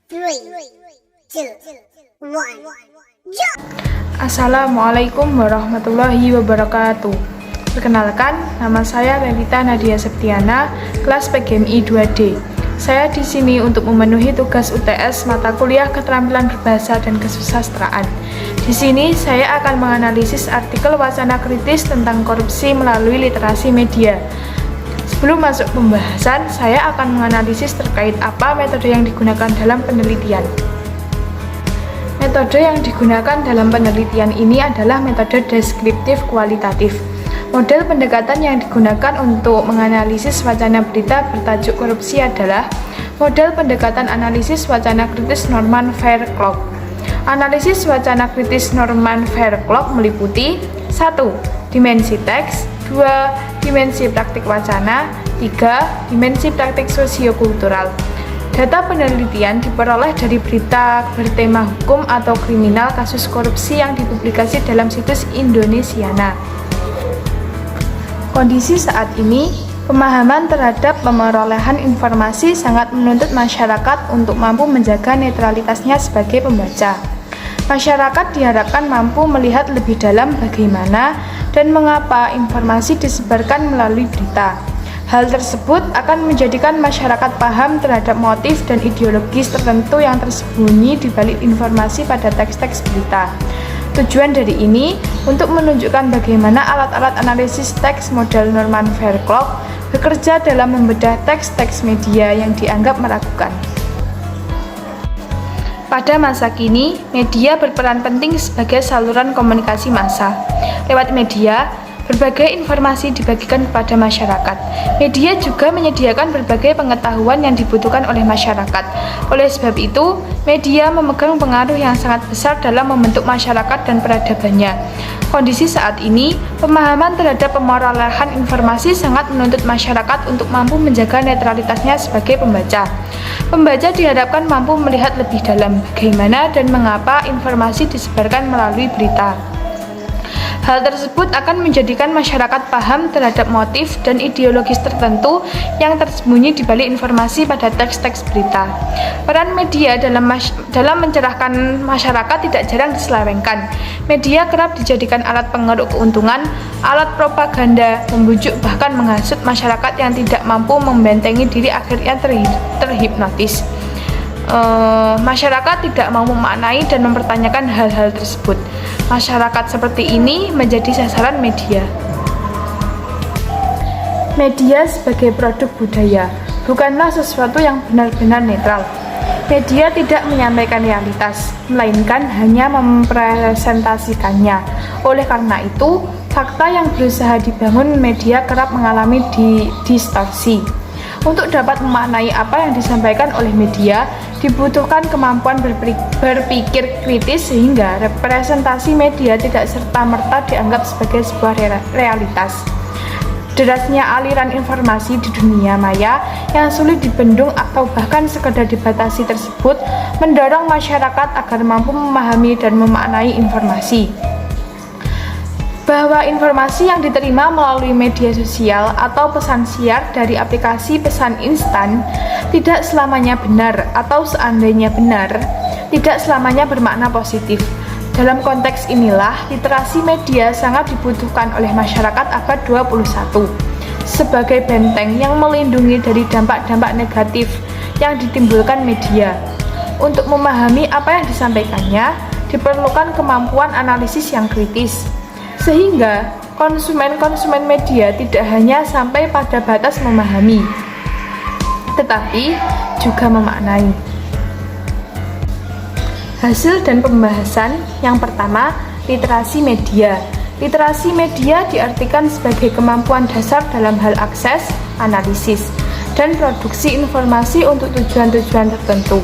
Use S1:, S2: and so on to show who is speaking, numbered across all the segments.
S1: 3, 2, 1, jump!
S2: Assalamualaikum warahmatullahi wabarakatuh. Perkenalkan, nama saya Lelita Nadia Septiana, kelas PGMI 2D. Saya di sini untuk memenuhi tugas UTS mata kuliah keterampilan berbahasa dan kesusastraan. Di sini saya akan menganalisis artikel wacana kritis tentang korupsi melalui literasi media. Sebelum masuk pembahasan, saya akan menganalisis terkait apa metode yang digunakan dalam penelitian. Metode yang digunakan dalam penelitian ini adalah metode deskriptif kualitatif. Model pendekatan yang digunakan untuk menganalisis wacana berita bertajuk korupsi adalah model pendekatan analisis wacana kritis Norman Fairclough. Analisis wacana kritis Norman Fairclough meliputi 1. Dimensi teks, 2. Dimensi praktik wacana, 3. Dimensi praktik sosiokultural. Data penelitian diperoleh dari berita bertema hukum atau kriminal kasus korupsi yang dipublikasi dalam situs Indonesiana. Kondisi saat ini, pemahaman terhadap pemerolehan informasi sangat menuntut masyarakat untuk mampu menjaga netralitasnya sebagai pembaca. Masyarakat diharapkan mampu melihat lebih dalam bagaimana dan mengapa informasi disebarkan melalui berita. Hal tersebut akan menjadikan masyarakat paham terhadap motif dan ideologis tertentu yang tersembunyi di balik informasi pada teks-teks berita. Tujuan dari ini untuk menunjukkan bagaimana alat-alat analisis teks model Norman Fairclough bekerja dalam membedah teks-teks media yang dianggap meragukan. Pada masa kini, media berperan penting sebagai saluran komunikasi massa. Lewat media, berbagai informasi dibagikan kepada masyarakat. Media juga menyediakan berbagai pengetahuan yang dibutuhkan oleh masyarakat. Oleh sebab itu, media memegang pengaruh yang sangat besar dalam membentuk masyarakat dan peradabannya. Kondisi saat ini, pemahaman terhadap pemerolehan informasi sangat menuntut masyarakat untuk mampu menjaga netralitasnya sebagai pembaca. Pembaca diharapkan mampu melihat lebih dalam bagaimana dan mengapa informasi disebarkan melalui berita. Hal tersebut akan menjadikan masyarakat paham terhadap motif dan ideologis tertentu yang tersembunyi di balik informasi pada teks-teks berita. Peran media dalam mencerahkan masyarakat tidak jarang diselewengkan. Media kerap dijadikan alat pengeruk keuntungan, alat propaganda, membujuk bahkan menghasut masyarakat yang tidak mampu membentengi diri akhirnya terhipnotis. Masyarakat tidak mau memaknai dan mempertanyakan hal-hal tersebut. Masyarakat seperti ini menjadi sasaran media. Media sebagai produk budaya bukanlah sesuatu yang benar-benar netral. Media tidak menyampaikan realitas, melainkan hanya mempresentasikannya. Oleh karena itu, fakta yang berusaha dibangun media kerap mengalami distorsi. Untuk dapat memaknai apa yang disampaikan oleh media, dibutuhkan kemampuan berpikir kritis sehingga representasi media tidak serta-merta dianggap sebagai sebuah realitas. Derasnya aliran informasi di dunia maya yang sulit dibendung atau bahkan sekedar dibatasi tersebut mendorong masyarakat agar mampu memahami dan memaknai informasi. Bahwa informasi yang diterima melalui media sosial atau pesan siar dari aplikasi pesan instan tidak selamanya benar atau seandainya benar, tidak selamanya bermakna positif. Dalam konteks inilah, literasi media sangat dibutuhkan oleh masyarakat abad 21 sebagai benteng yang melindungi dari dampak-dampak negatif yang ditimbulkan media. Untuk memahami apa yang disampaikannya, diperlukan kemampuan analisis yang kritis. Sehingga konsumen media tidak hanya sampai pada batas memahami, tetapi juga memaknai. Hasil dan pembahasan yang pertama, literasi media. Literasi media diartikan sebagai kemampuan dasar dalam hal akses, analisis, dan produksi informasi untuk tujuan-tujuan tertentu.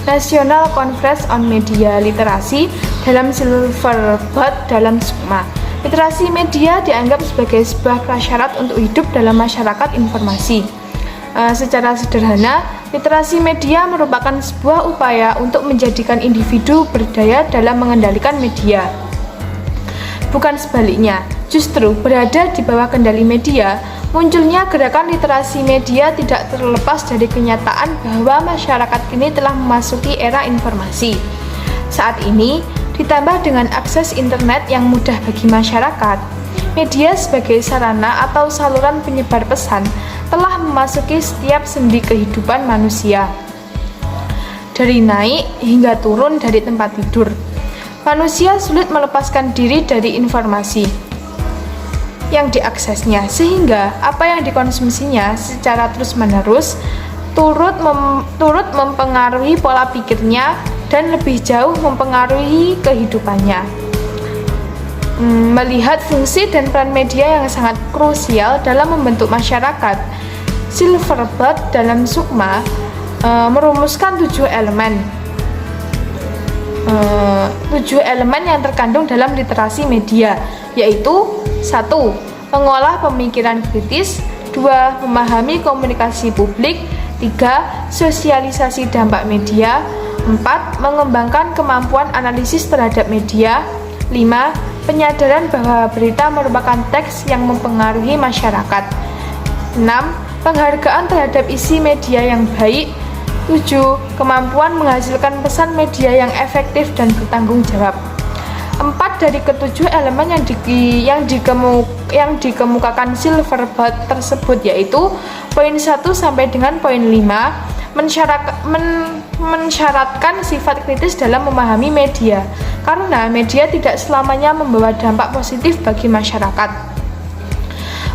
S2: National Conference on Media Literacy dalam Silverberg dalam Sukma. Literasi media dianggap sebagai sebuah prasyarat untuk hidup dalam masyarakat informasi. Secara sederhana, literasi media merupakan sebuah upaya untuk menjadikan individu berdaya dalam mengendalikan media. Bukan sebaliknya, justru berada di bawah kendali media Munculnya gerakan literasi media tidak terlepas dari kenyataan bahwa masyarakat kini telah memasuki era informasi. Saat ini, ditambah dengan akses internet yang mudah bagi masyarakat, media sebagai sarana atau saluran penyebar pesan telah memasuki setiap sendi kehidupan manusia. Dari naik hingga turun dari tempat tidur, manusia sulit melepaskan diri dari informasi yang diaksesnya, sehingga apa yang dikonsumsinya secara terus-menerus turut mempengaruhi pola pikirnya dan lebih jauh mempengaruhi kehidupannya. Melihat fungsi dan peran media yang sangat krusial dalam membentuk masyarakat, Silverberg dalam Sukma merumuskan 7 elemen yang terkandung dalam literasi media, yaitu 1. Mengolah pemikiran kritis, 2. Memahami komunikasi publik, 3. Sosialisasi dampak media, 4. Mengembangkan kemampuan analisis terhadap media, 5. Penyadaran bahwa berita merupakan teks yang mempengaruhi masyarakat, 6. Penghargaan terhadap isi media yang baik, 7. Kemampuan menghasilkan pesan media yang efektif dan bertanggung jawab. 4 dari ketujuh elemen yang dikemukakan Silverberg tersebut, yaitu poin 1 sampai dengan poin 5, mensyaratkan sifat kritis dalam memahami media, karena media tidak selamanya membawa dampak positif bagi masyarakat.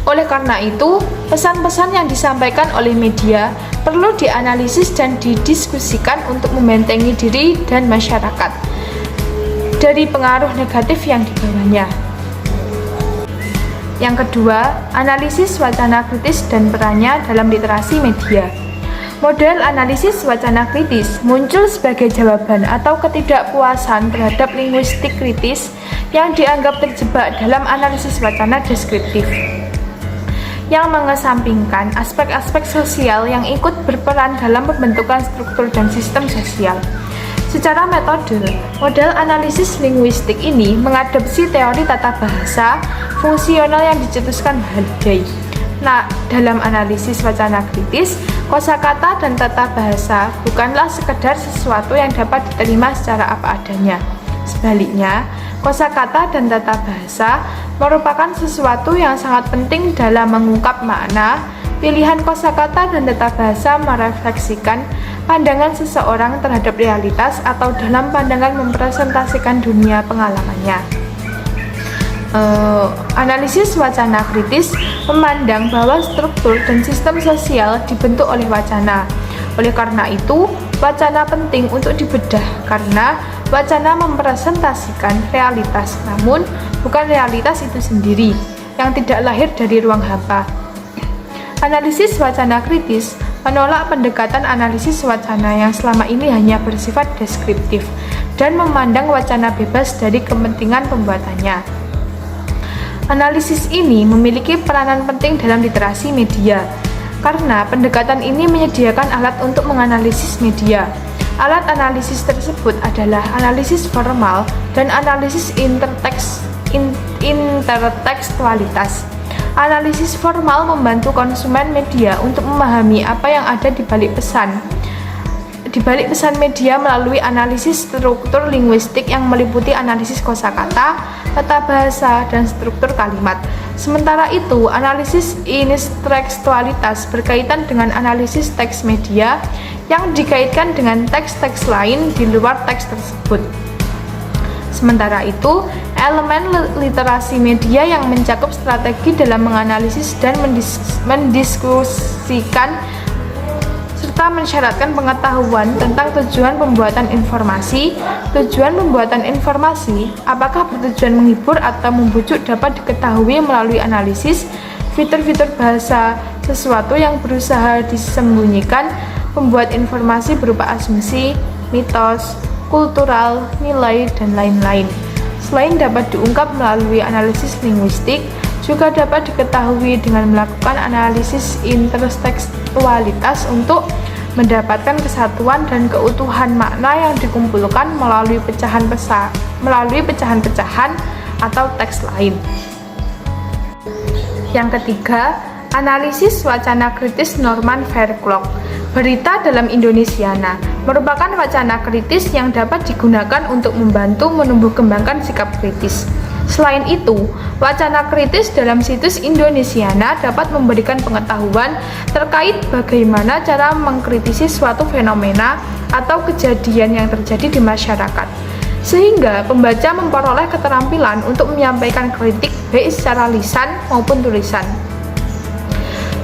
S2: Oleh karena itu, pesan-pesan yang disampaikan oleh media perlu dianalisis dan didiskusikan untuk membentengi diri dan masyarakat dari pengaruh negatif yang dibawanya. Yang kedua, analisis wacana kritis dan perannya dalam literasi media. Model analisis wacana kritis muncul sebagai jawaban atau ketidakpuasan terhadap linguistik kritis yang dianggap terjebak dalam analisis wacana deskriptif, yang mengesampingkan aspek-aspek sosial yang ikut berperan dalam pembentukan struktur dan sistem sosial. Secara metode, model analisis linguistik ini mengadopsi teori tata bahasa fungsional yang dicetuskan Halliday. Nah, dalam analisis wacana kritis, kosakata dan tata bahasa bukanlah sekedar sesuatu yang dapat diterima secara apa adanya. Sebaliknya, kosakata dan tata bahasa merupakan sesuatu yang sangat penting dalam mengungkap makna. Pilihan kosakata dan tata bahasa merefleksikan pandangan seseorang terhadap realitas atau dalam pandangan mempresentasikan dunia pengalamannya. Analisis wacana kritis memandang bahwa struktur dan sistem sosial dibentuk oleh wacana. Oleh karena itu, wacana penting untuk dibedah karena wacana mempresentasikan realitas, namun bukan realitas itu sendiri yang tidak lahir dari ruang hampa. Analisis wacana kritis menolak pendekatan analisis wacana yang selama ini hanya bersifat deskriptif dan memandang wacana bebas dari kepentingan pembuatannya. Analisis ini memiliki peranan penting dalam literasi media, karena pendekatan ini menyediakan alat untuk menganalisis media. Alat analisis tersebut adalah analisis formal dan analisis intertekstualitas. Analisis formal membantu konsumen media untuk memahami apa yang ada di balik pesan media melalui analisis struktur linguistik yang meliputi analisis kosakata, tata bahasa, dan struktur kalimat. Sementara itu, analisis intertekstualitas berkaitan dengan analisis teks media yang dikaitkan dengan teks-teks lain di luar teks tersebut. Sementara itu, elemen literasi media yang mencakup strategi dalam menganalisis dan mendiskusikan serta mensyaratkan pengetahuan tentang tujuan pembuatan informasi. Tujuan pembuatan informasi, apakah bertujuan menghibur atau membujuk, dapat diketahui melalui analisis fitur-fitur bahasa sesuatu yang berusaha disembunyikan, pembuat informasi berupa asumsi, mitos, kultural, nilai, dan lain-lain. Selain dapat diungkap melalui analisis linguistik, juga dapat diketahui dengan melakukan analisis intertekstualitas untuk mendapatkan kesatuan dan keutuhan makna yang dikumpulkan melalui pecahan-pecahan atau teks lain. Yang ketiga, Analisis wacana kritis Norman Fairclough. Berita dalam Indonesiana merupakan wacana kritis yang dapat digunakan untuk membantu menumbuh kembangkan sikap kritis. Selain itu, wacana kritis dalam situs Indonesiana dapat memberikan pengetahuan terkait bagaimana cara mengkritisi suatu fenomena atau kejadian yang terjadi di masyarakat, sehingga pembaca memperoleh keterampilan untuk menyampaikan kritik baik secara lisan maupun tulisan.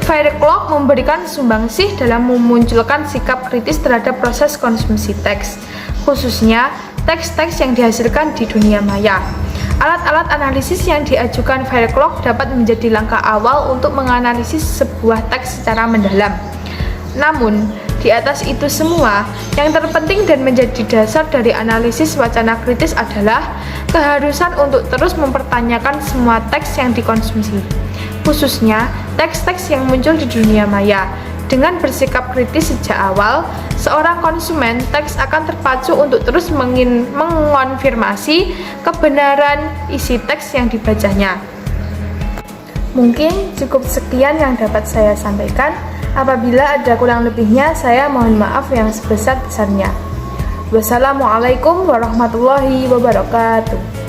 S2: Fairclough memberikan sumbangsih dalam memunculkan sikap kritis terhadap proses konsumsi teks, khususnya teks-teks yang dihasilkan di dunia maya. Alat-alat analisis yang diajukan Fairclough dapat menjadi langkah awal untuk menganalisis sebuah teks secara mendalam. Namun, di atas itu semua, yang terpenting dan menjadi dasar dari analisis wacana kritis adalah keharusan untuk terus mempertanyakan semua teks yang dikonsumsi, khususnya teks-teks yang muncul di dunia maya. Dengan bersikap kritis sejak awal, seorang konsumen teks akan terpacu untuk terus mengonfirmasi kebenaran isi teks yang dibacanya. Mungkin cukup sekian yang dapat saya sampaikan. Apabila ada kurang lebihnya, saya mohon maaf yang sebesar-besarnya. Wassalamualaikum warahmatullahi wabarakatuh.